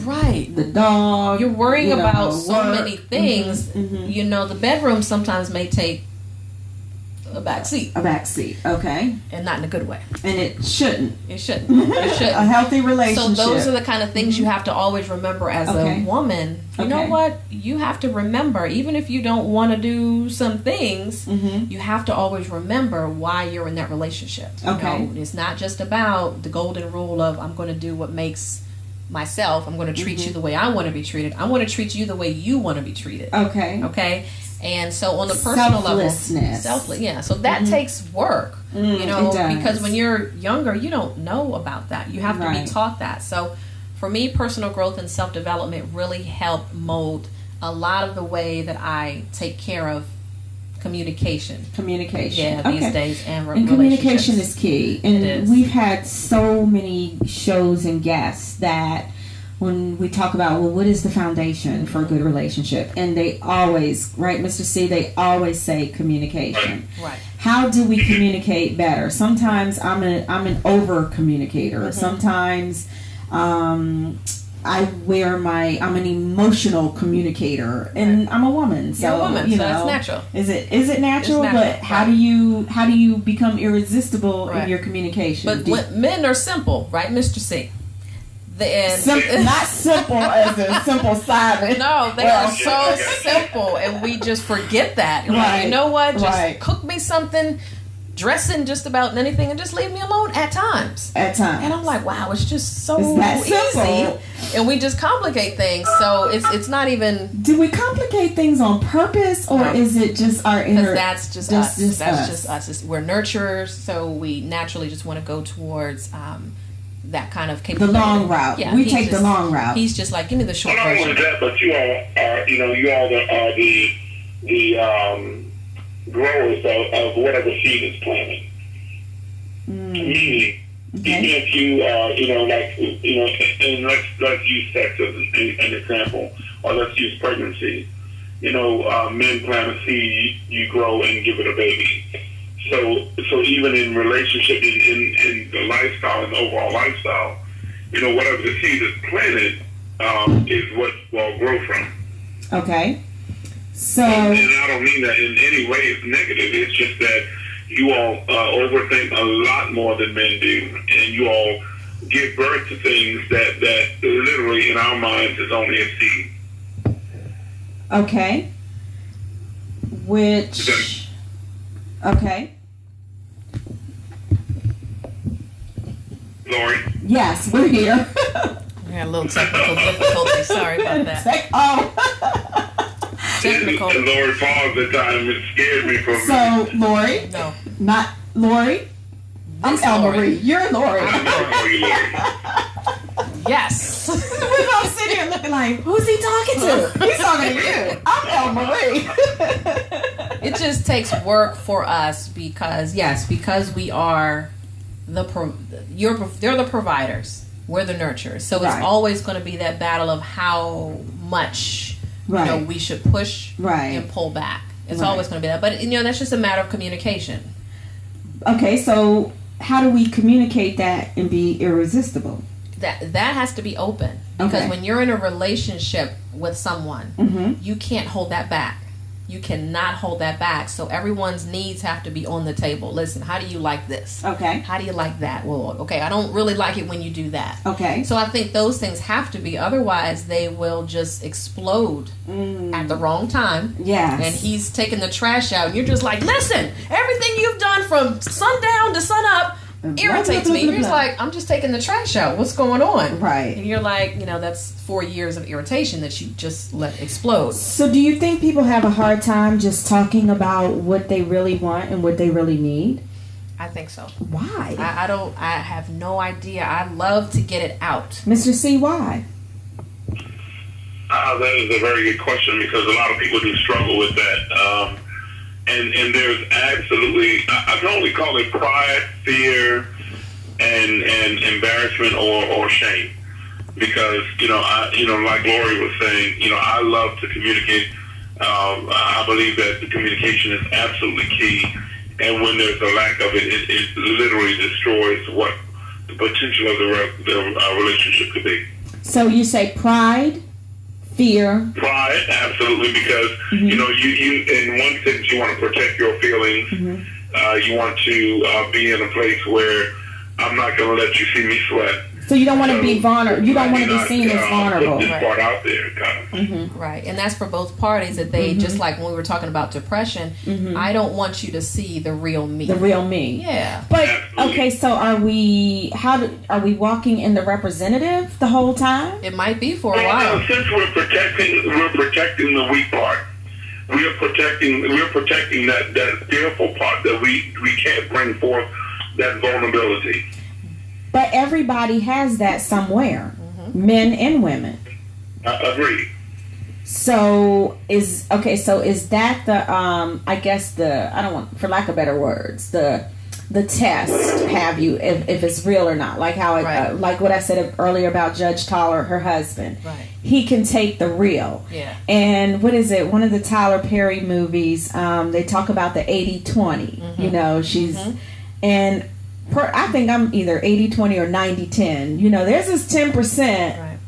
dog. you're worrying about so work. many things. The bedroom sometimes may take a back seat. A back seat. Okay. And not in a good way. And it shouldn't. It shouldn't. It shouldn't. A healthy relationship. So those are the kind of things you have to always remember as a woman. You know what? You have to remember, even if you don't want to do some things, you have to always remember why you're in that relationship. Okay. It's not just about the golden rule of I'm going to do what makes myself. I'm going to treat you the way I want to be treated. I want to treat you the way you want to be treated. Okay. Okay. And so on the personal level, so that takes work, it does. because when you're younger, you don't know about that. You have to be taught that. So for me, personal growth and self-development really help mold a lot of the way that I take care of communication. These days, and communication is key. And it is. We've had so many shows and guests that when we talk about, what is the foundation for a good relationship? And they always, right, Mr. C, they always say communication. Right. How do we communicate better? Sometimes I'm an over communicator. Sometimes I'm an emotional communicator, and I'm a woman. So you're a woman, you so know, that's natural. Is it natural? It's natural, But how do you become irresistible in your communication? But men are simple, right, Mr. C? Not simple as a simple silent. No, they are so simple, and we just forget that. Right. You know what? Just cook me something, dressing just about anything, and just leave me alone at times. And I'm like, wow, it's just so easy, and we just complicate things. So it's not even. Do we complicate things on purpose, or is it just our inner? Because that's just us. That's just us. We're nurturers, so we naturally just want to go towards. That kind of capability. The long route. Yeah, we take the long route. He's just like, give me the short version. Not only that, but you all are the growers of whatever seed is planted. Meaning, even if you and let's use sex as an example, or let's use pregnancy. Men plant a seed, you grow and give it a baby. So even in relationship, in the lifestyle and the overall lifestyle, whatever the seed is planted is what will grow from. Okay. So. And I don't mean that in any way it's negative. It's just that you all overthink a lot more than men do, and you all give birth to things that literally in our minds is only a seed. Okay. Okay. Lorie? Yes, we're here. We had a little technical difficulty. Sorry about that. Technical. And Lorie paused at time. It scared me for a minute. So, Lorie? No. Not Lorie? I'm Elmarie. You're Lorie. I'm Lorie. Yes. We're going to sit here looking like, who's he talking to? He's talking to you. I'm Elmarie. It just takes work for us because we are they're the providers. We're the nurturers. So it's always going to be that battle of how much we should push and pull back. It's always going to be that. But that's just a matter of communication. Okay, so how do we communicate that and be irresistible? That has to be open, because when you're in a relationship with someone, you can't hold that back. You cannot hold that back. So everyone's needs have to be on the table. Listen, how do you like this? Okay. How do you like that? Well, okay, I don't really like it when you do that. Okay. So I think those things have to be. Otherwise, they will just explode at the wrong time. Yes. And he's taking the trash out. And you're just like, listen, everything you've done from sundown to sunup irritates me. You're just like, I'm just taking the trash out. What's going on? Right. And you're like, that's 4 years of irritation that you just let explode. So do you think people have a hard time just talking about what they really want and what they really need? I think so. Why? I have no idea. I love to get it out. Mr. C, why? That is a very good question, because a lot of people do struggle with that. And there's absolutely, I can only call it pride, fear, and embarrassment or shame. Because, like Lorie was saying, I love to communicate. I believe that the communication is absolutely key. And when there's a lack of it, it literally destroys what the potential of the relationship could be. So you say pride, fear. Pride, absolutely, because, you in one sense, you want to protect your feelings. You want to be in a place where I'm not going to let you see me sweat. So you don't want to be vulnerable. You don't want to be seen as vulnerable. Put this part out there, kind of. Right, and that's for both parties. That they just like when we were talking about depression. I don't want you to see the real me. The real me. Yeah. But okay, so are we walking in the representative the whole time? It might be for a while. Since we're protecting the weak part. We're protecting that fearful part that we can't bring forth that vulnerability. But everybody has that somewhere, men and women. Agreed. So is that the I guess I don't want, for lack of better words, the test, have you, if it's real or not, like how like what I said earlier about Judge Toller, her husband. Right. He can take the real. Yeah. And what is it? One of the Tyler Perry movies, they talk about the 80-20. She's and I think I'm either 80-20 or 90-10. There's this 10%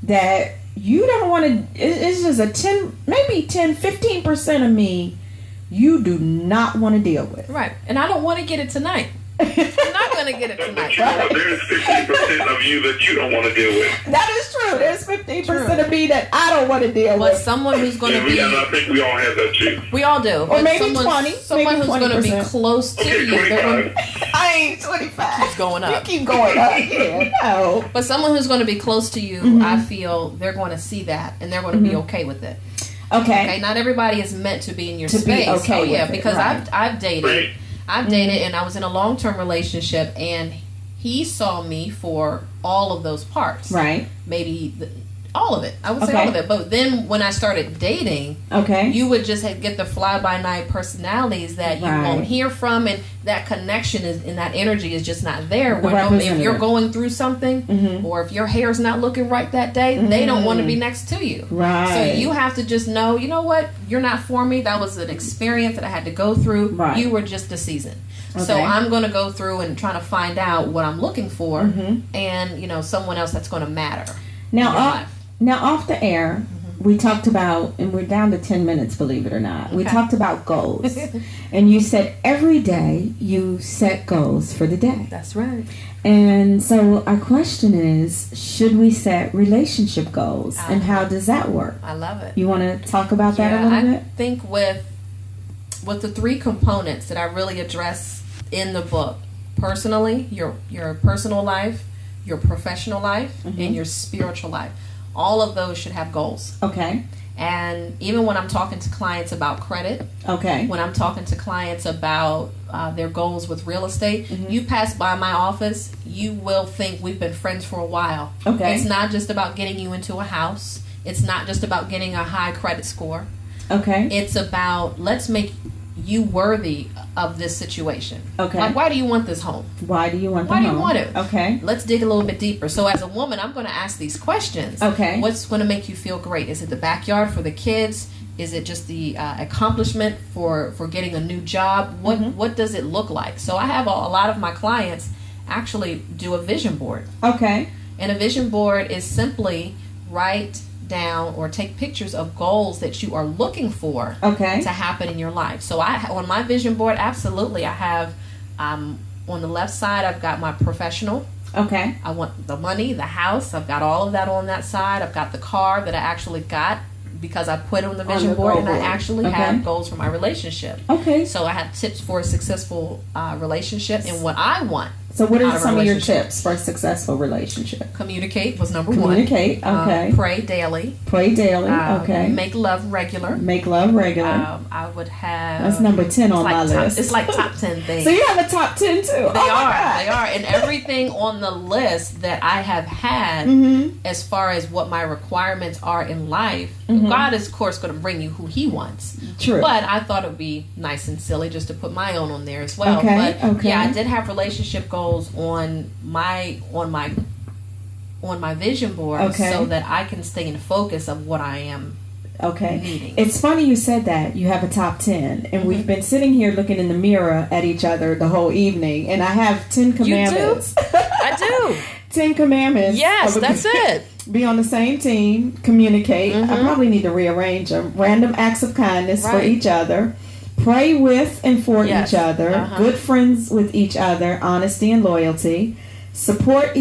that you don't want to, it's just a 10, maybe 10, 15% of me you do not want to deal with. Right. And I don't want to get it tonight. I'm not going to get it But tonight. you know what? There's 15% of you that you don't want to deal with. That is true. There's 15% of me that I don't want to deal But with. someone who's going to be... And I think we all have that too. We all do. Or maybe 20. Someone maybe who's going to be 20%. close to Okay, you. They're 25. gonna, I ain't 25. keeps going up. You keep going up. Yeah, no. but someone who's going to be close to you, I feel they're going to see that and they're going to be okay with it. Okay. Okay, not everybody is meant to be in your To be space. okay yeah, with it, because right. I've dated. Right. I've dated and I was in a long-term relationship and he saw me for all of those parts. Right. Maybe all of it. I would say Okay. all of it. But then when I started dating, Okay. you would just get the fly-by-night personalities that you Right. won't hear from, and that connection is, and that energy is just not there. The If you're representative. going through something, Mhm. or if your hair's not looking right that day, they don't want to be next to you. Right. So you have to just know, you know what, you're not for me. That was an experience that I had to go through. Right. You were just a season. So Okay. I'm going to go through and try to find out what I'm looking for, Mhm. and someone else that's going to matter Now, in your off, life. now off the air, we talked about, and we're down to 10 minutes, believe it or not. We Okay. talked about goals. And you said every day you set goals for the day. That's right. And so our question is, should we set relationship goals? And how does that work? I love it. You want to talk about that a little I bit? think with the three components that I really address in the book, personally, your personal life, your professional life, and your spiritual life, all of those should have goals. Okay. And even when I'm talking to clients about credit, Okay. when I'm talking to clients about their goals with real estate, you pass by my office, you will think we've been friends for a while. Okay. It's not just about getting you into a house. It's not just about getting a high credit score. Okay. It's about, let's make you worthy of this situation. Okay. Like, why do you want this home? Why do you want the Why do you home? want it? Okay. Let's dig a little bit deeper. So as a woman, I'm going to ask these questions. Okay. What's going to make you feel great? Is it the backyard for the kids? Is it just the accomplishment for getting a new job? What does it look like? So I have a lot of my clients actually do a vision board. Okay. And a vision board is simply write down or take pictures of goals that you are looking for Okay. to happen in your life. So on my vision board, absolutely, I have on the left side, I've got my professional. Okay. I want the money, the house. I've got all of that on that side. I've got the car that I actually got because I put it on the vision the board, goal and I board. actually Okay. have goals for my relationship. Okay. So I have tips for a successful relationship and what I want. So what out are of a some of your relationship. tips for a successful relationship? Communicate was number Communicate. one. Okay. Pray daily. Pray daily. Okay. Make love regular. Make love regular. I would have. That's number 10 on my list. It's like top 10 things. So you have a top 10 too. They are, and everything on the list that I have had, as far as what my requirements are in life, God is of course going to bring you who He wants. True. But I thought it would be nice and silly just to put my own on there as well. Okay, But okay. yeah, I did have relationship goals on my vision board, Okay. so that I can stay in focus of what I am. Okay. Meeting. It's funny you said that. You have a top 10. And we've been sitting here looking in the mirror at each other the whole evening. And I have 10 commandments. I do. 10 commandments. Yes, that's it. Be on the same team. Communicate. I probably need to rearrange them. Random acts of kindness for Right. each other. Pray with and for Yes. each other. Good friends with each other. Honesty and loyalty. Support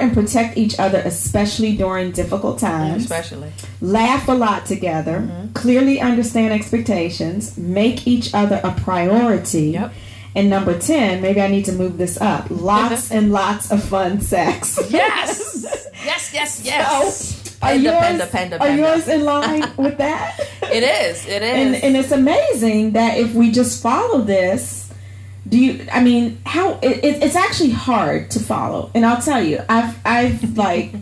and protect each other, especially during difficult times. Especially. Laugh a lot together. Clearly understand expectations. Make each other a priority. Yep. And number 10, maybe I need to move this up. Lots and lots of fun sex. Yes. Yes. So, are yours in line with that? It is. And it's amazing that if we just follow this, it's actually hard to follow. And I'll tell you, I've like,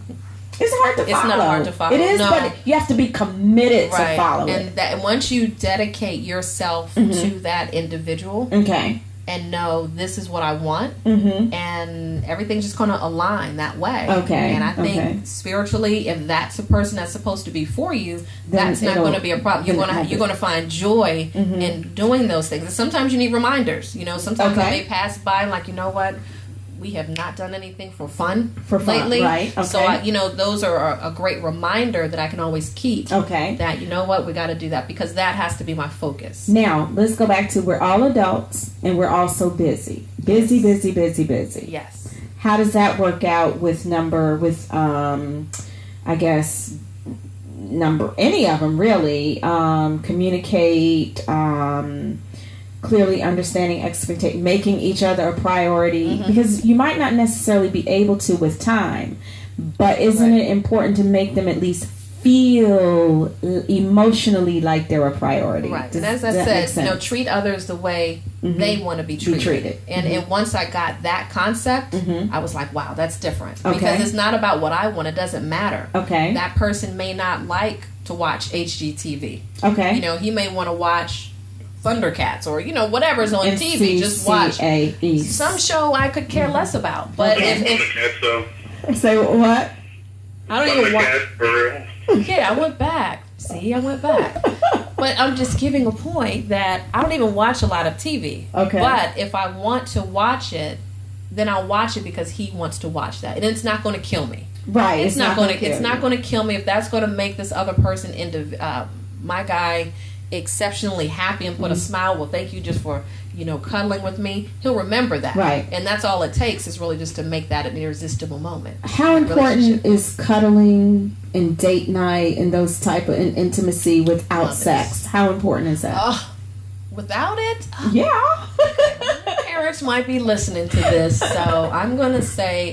it's hard to follow. It's not hard to follow. It is, No. but you have to be committed to follow and it. that once you dedicate yourself to that individual Okay. and know this is what I want, Mm-hmm. and everything's just going to align that way. Okay, And I think okay. spiritually, if that's a person that's supposed to be for you, Then that's not it'll- going to be a problem. then You're going to find joy in doing those things. And sometimes you need reminders. Sometimes I Okay. may pass by and like, you know what? we have not done anything for fun lately. Right. Okay. So, those are a great reminder that I can always keep. Okay. That, you know what, we got to do that because that has to be my focus. Now, let's go back to we're all adults and we're all so busy. Busy. Yes. How does that work out with any of them really? Communicate, clearly understanding expectation, making each other a priority, because you might not necessarily be able to with time, but isn't it important to make them at least feel emotionally like they're a priority? Right. And as I said, treat others the way they want to be treated. And once I got that concept, I was like, wow, that's different. Okay. Because it's not about what I want. It doesn't matter. Okay. That person may not like to watch HGTV. Okay. He may want to watch Thundercats or whatever's on TV. Just watch some show I could care less about. But if say what? I don't even watch. Yeah, I went back. See, I went back. But I'm just giving a point that I don't even watch a lot of TV. Okay. But if I want to watch it, then I'll watch it because he wants to watch that, and it's not going to kill me. Right. It's not going to kill me if that's going to make this other person into my guy exceptionally happy and put a smile. Well, thank you just for cuddling with me. He'll remember that. Right. And that's all it takes is really just to make that an irresistible moment. How important is cuddling and date night and those type of intimacy without sex? How important is that? Without it? Yeah. Parents might be listening to this, so I'm going to say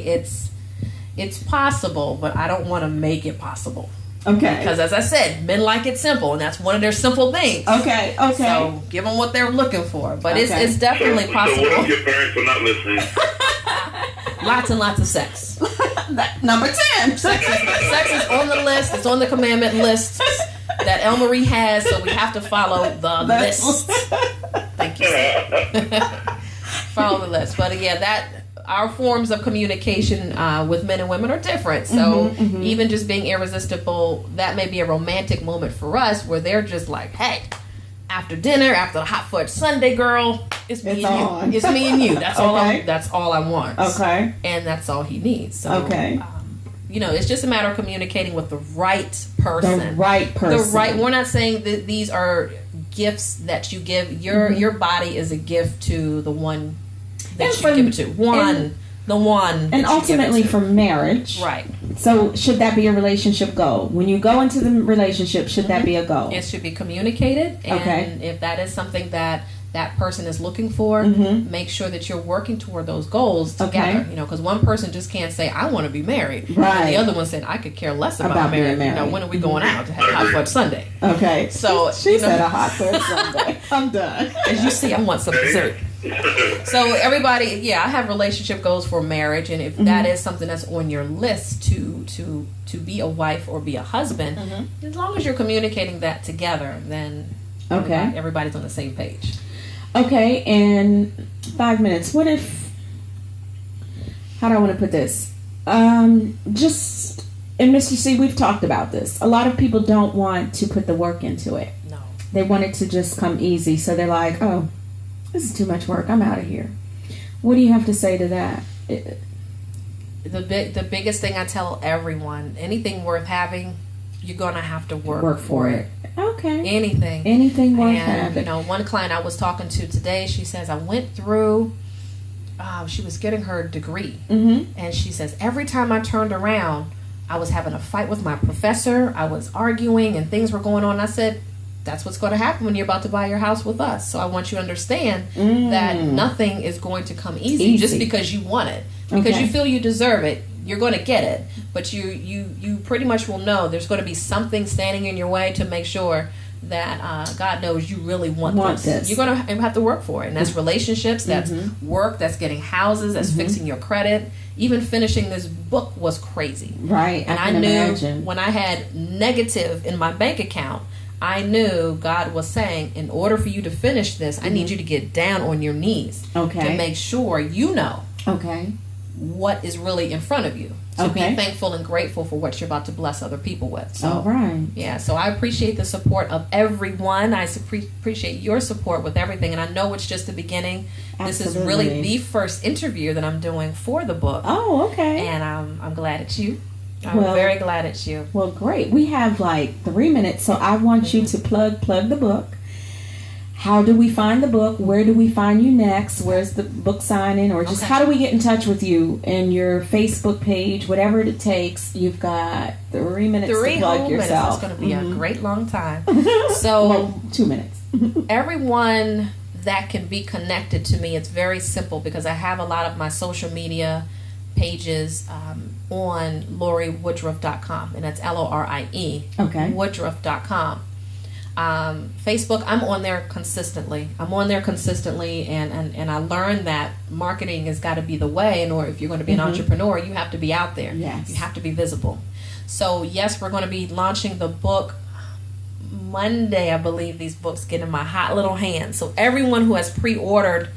it's possible, but I don't want to make it possible. Okay. Because as I said, men like it simple, and that's one of their simple things. Okay. So give them what they're looking for, but it's definitely possible. So what if your parents are not listening? Lots and lots of sex. Number 10. Sex is on the list. It's on the commandment list that El Marie has, so we have to follow the list. Thank you. Follow the list. But again, our forms of communication with men and women are different. So even just being irresistible, that may be a romantic moment for us where they're just like, hey, after dinner, after the hot fudge sundae, girl, it's me and you. It's me and you. That's all I want. Okay. And that's all he needs. So, okay. It's just a matter of communicating with the right person. The right person. We're not saying that these are gifts that you give. Your body is a gift to the one that you give it to. The one. And ultimately for marriage. Right. So should that be a relationship goal? When you go into the relationship, should that be a goal? It should be communicated. And if that is something that person is looking for, make sure that you're working toward those goals together. Because one person just can't say, I want to be married. Right. And the other one said, I could care less about marriage. When are we going out to have hot fudge Sunday? Okay. So she said a hot fudge Sunday. I'm done. As you see, I want some dessert. So everybody, I have relationship goals for marriage, and if that is something that's on your list to be a wife or be a husband, as long as you're communicating that together, then everybody's on the same page. Okay, and 5 minutes. What if? How do I want to put this? And Mr. C, we've talked about this. A lot of people don't want to put the work into it. No, they want it to just come easy. So they're like, oh, this is too much work. I'm out of here. What do you have to say to that? The biggest thing I tell everyone, anything worth having, you're going to have to work for it. Okay. Anything worth having. One client I was talking to today, she says, I went through, she was getting her degree. And she says, every time I turned around, I was having a fight with my professor. I was arguing and things were going on. I said, that's what's going to happen when you're about to buy your house with us. So I want you to understand that nothing is going to come easy just because you want it. Because you feel you deserve it, you're going to get it. But you pretty much will know there's going to be something standing in your way to make sure that God knows you really want this. You're going to have to work for it. And that's relationships, that's work, that's getting houses, that's fixing your credit. Even finishing this book was crazy. Right. And I knew when I had negative in my bank account, I knew God was saying, in order for you to finish this, I need you to get down on your knees to make sure you know what is really in front of you. To Okay. be thankful and grateful for what you're about to bless other people with. So, All right. yeah, so I appreciate the support of everyone. I appreciate your support with everything. And I know it's just the beginning. This is really Absolutely. the first interview that I'm doing for the book. Oh, okay. And I'm glad it's you. I'm Well- very glad it's you. Well, great. We have like 3 minutes, so I want you to plug the book. How do we find the book? Where do we find you next? Where's the book signing? Or just Okay. how do we get in touch with you? And your Facebook page, whatever it takes. You've got 3 minutes 3 to plug whole yourself. minutes. It's going to be a great long time. So Well, 2 minutes. everyone that can be connected to me, it's very simple because I have a lot of my social media pages on LorieWoodruff.com, and that's LORIE. Okay. Woodruff.com. Facebook, I'm on there consistently. And I learned that marketing has got to be the way. And or if you're going to be an entrepreneur, you have to be out there. Yes. You have to be visible. So yes, we're going to be launching the book Monday. I believe these books get in my hot little hands. So everyone who has pre-ordered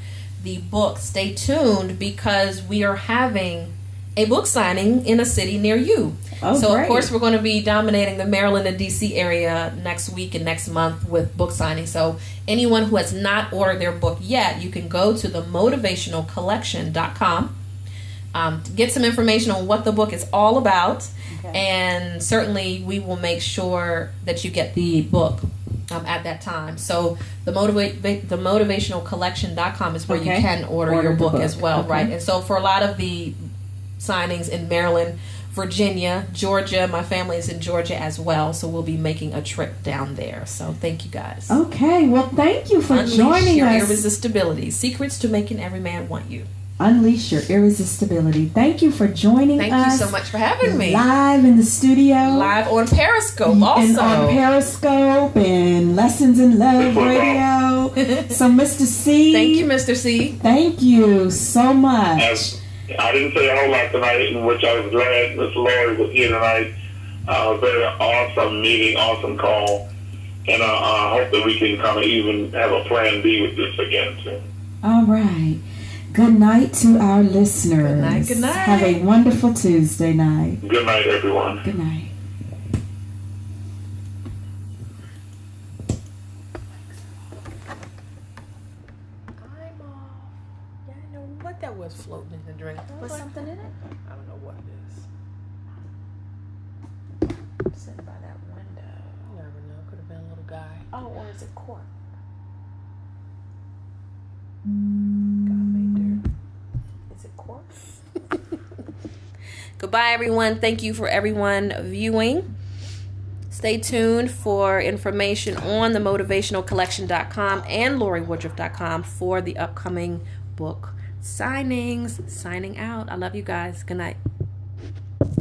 the book, stay tuned because we are having a book signing in a city near you. Oh, so great. of course we're going to be dominating the Maryland and DC area next week and next month with book signing. So anyone who has not ordered their book yet, you can go to the motivationalcollection.com to get some information on what the book is all about. Okay. And certainly we will make sure that you get the book at that time. So the motivationalcollection.com is where Okay. you can order your the book as well, Okay. right? And so for a lot of the signings in Maryland, Virginia, Georgia, my family is in Georgia as well, so we'll be making a trip down there. So thank you guys. Okay. Well, thank you for Unleash joining your us. irresistibility. Secrets to making every man want you. Unleash your irresistibility. Thank you for joining Thank us. you so much for having me. Live in the studio. Live on Periscope And also. on Periscope and Lessons in Love Radio. So, Mr. C. Thank you, Mr. C. Thank you so much. I didn't say a whole lot tonight, in which I was glad Miss Lorie was here tonight. Very awesome meeting, awesome call. And I hope that we can kind of even have a plan B with this again, too. All right. Good night to our listeners. Good night, good night. Have a wonderful Tuesday night. Good night, everyone. Good night. I'm off. Yeah, I know what that was floating in the drink. Was something in it? I don't know what it is. Sitting by that window. You never know. Could have been a little guy. Oh, or is it cork? God made dirt. Is it cork? Goodbye, everyone. Thank you for everyone viewing. Stay tuned for information on the motivationalcollection.com and LorieWoodruff.com for the upcoming book signings. Signing out. I love you guys. Good night.